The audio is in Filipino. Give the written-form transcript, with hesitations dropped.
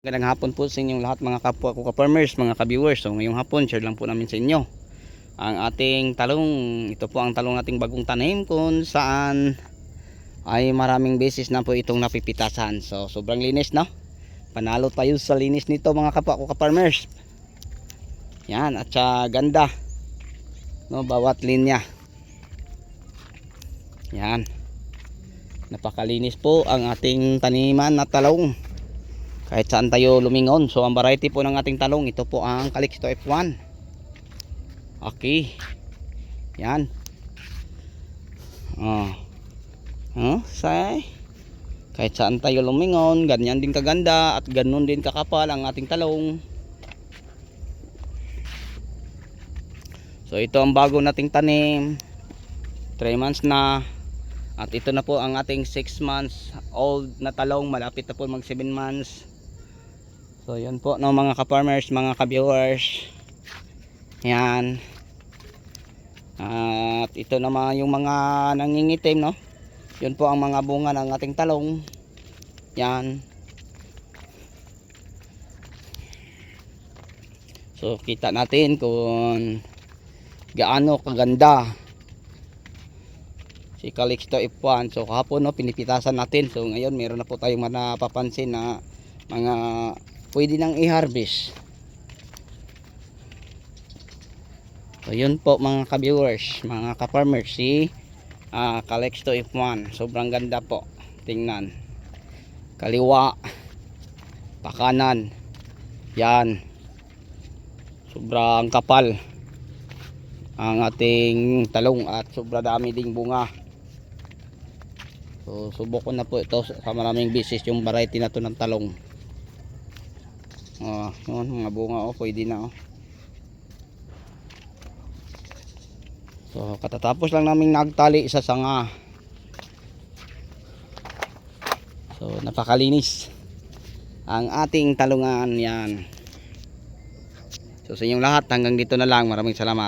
Magandang hapon po sa inyong lahat mga kapwa ko ka-farmers, mga ka-viewers. So ngayong hapon share lang po namin sa inyo ang ating talong. Ito po ang talong nating bagong tanim kung saan ay maraming beses na po itong napipitasan. So sobrang linis, no? Panalo tayo sa linis nito mga kapwa ko ka-farmers. Yan, at sa ganda, no, bawat linya. Yan. Napakalinis po ang ating taniman na talong. Kahit saan tayo lumingon. So ang variety po ng ating talong, ito po ang Calixto F1. Okay. Yan. Say. Kahit saan tayo lumingon, ganyan din kaganda at ganun din kakapal ang ating talong. So ito ang bago nating tanim. 3 months na. At ito na po ang ating 6 months old na talong. Malapit na po mag 7 months. So yun po, no, mga ka-farmers, mga ka-viewers. Yan. At ito naman yung mga nangingitim, no. Yun po ang mga bunga ng ating talong. Yan. So kita natin kung gaano kaganda si Calixto F1. So kahapon, no, pinipitasan natin. So ngayon meron na po tayong napapansin na mga pwede nang i-harvest. So yun po mga ka-viewers, mga ka-farmers, si Calixto F1. Sobrang ganda po. Tingnan. Kaliwa, pakanan. Yan. Sobrang kapal ang ating talong at sobrang dami ding bunga. So subok ko na po ito sa maraming beses yung variety na to ng talong. Yun, mga bunga, pwede na, So katatapos lang namin nagtali sa sanga. So napakalinis ang ating talungan. Yan. So sa inyong lahat, hanggang dito na lang. Maraming salamat.